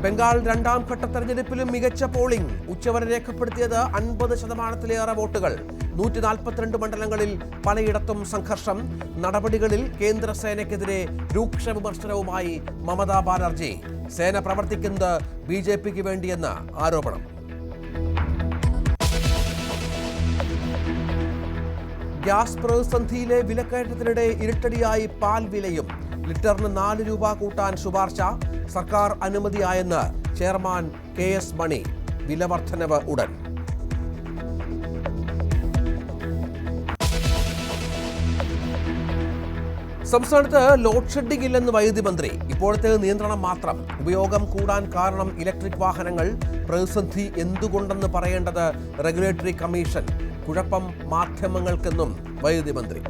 ബംഗാൾ രണ്ടാം ഘട്ട തെരഞ്ഞെടുപ്പിലും മികച്ച പോളിംഗ്. ഉച്ചവരെ രേഖപ്പെടുത്തിയത് 50% വോട്ടുകൾ. 142 മണ്ഡലങ്ങളിൽ പലയിടത്തും സംഘർഷം. നടപടികളിൽ കേന്ദ്ര സേനയ്ക്കെതിരെ രൂക്ഷ വിമർശനവുമായി മമതാ ബാനർജി. സേന പ്രവർത്തിക്കുന്നത് BJPക്ക് വേണ്ടിയെന്ന് ആരോപണം. ഗ്യാസ് പ്രതിസന്ധിയിലെ വിലക്കയറ്റത്തിനിടെ ഇരുട്ടടിയായി പാൽ വിലയും. ലിറ്ററിന് 4 രൂപ കൂട്ടാൻ ശുപാർശ. സർക്കാർ അനുമതിയായെന്ന് ചെയർമാൻ KS മണി. വില വർധനവ് ഉടൻ. സംസ്ഥാനത്ത് ലോഡ് ഷെഡിംഗ് ഇല്ലെന്ന് വൈദ്യുതി മന്ത്രി. ഇപ്പോഴത്തെ നിയന്ത്രണം മാത്രം. ഉപയോഗം കൂടാൻ കാരണം ഇലക്ട്രിക് വാഹനങ്ങൾ. പ്രതിസന്ധി എന്തുകൊണ്ടെന്ന് പറയേണ്ടത് റെഗുലേറ്ററി കമ്മീഷൻ. കുഴപ്പം മാധ്യമങ്ങൾക്കെന്നും വൈദ്യുതി മന്ത്രി.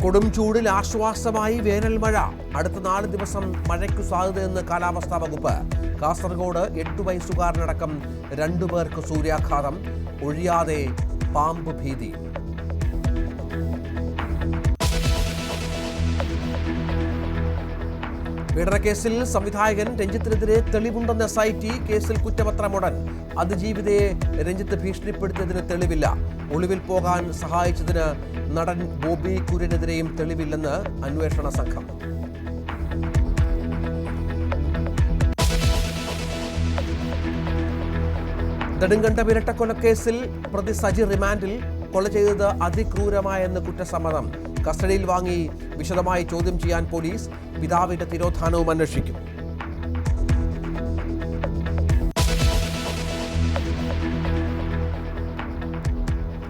കൊടും ചൂടിൽ ആശ്വാസമായി വേനൽ മഴ. അടുത്ത 4 ദിവസം മഴയ്ക്കു സാധ്യതയെന്ന് കാലാവസ്ഥാ വകുപ്പ്. കാസർഗോഡ് 8 വയസ്സുകാരനടക്കം 2 പേർക്ക് സൂര്യാഘാതം. ഒഴിയാതെ പാമ്പ് ഭീതി. പീഡനക്കേസിൽ സംവിധായകൻ രഞ്ജിത്തിനെതിരെ തെളിവുണ്ടെന്ന SIT. കേസിൽ കുറ്റപത്രമുടൻ. അതിജീവിതയെ രഞ്ജിത്ത് ഭീഷണിപ്പെടുത്തിയതിന് തെളിവില്ല. ഒളിവിൽ പോകാൻ സഹായിച്ചതിന് നടൻ ബോബി കുര്യനെതിരെയും തെളിവില്ലെന്ന് അന്വേഷണ സംഘം. നെടുങ്കണ്ടം ഇരട്ടക്കൊലക്കേസിൽ പ്രതി സജി റിമാൻഡിൽ. കൊല ചെയ്തത് അതിക്രൂരമായെന്ന് കുറ്റസമ്മതം. കസ്റ്റഡിയിൽ വാങ്ങി വിശദമായി ചോദ്യം ചെയ്യാൻ പോലീസ്. പിതാവിന്റെ തിരോധാനവും അന്വേഷിക്കും.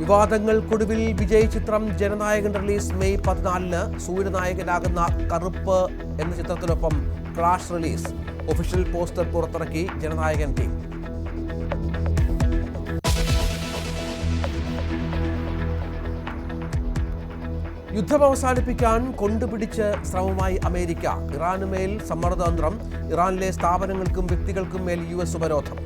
വിവാദങ്ങൾക്കൊടുവിൽ വിജയ് ചിത്രം ജനനായകൻ റിലീസ് മെയ് 14. സൂര്യനായകനാകുന്ന കറുപ്പ് എന്ന ചിത്രത്തിനൊപ്പം ക്ലാഷ് റിലീസ്. ഒഫീഷ്യൽ പോസ്റ്റർ പുറത്തിറക്കി ജനനായകൻ ടീം. യുദ്ധം അവസാനിപ്പിക്കാൻ കൊണ്ടുപിടിച്ച് ശ്രമമായി അമേരിക്ക. ഇറാനുമേൽ സമ്മർദ്ദതന്ത്രം. ഇറാനിലെ സ്ഥാപനങ്ങൾക്കും വ്യക്തികൾക്കും മേൽ US ഉപരോധം.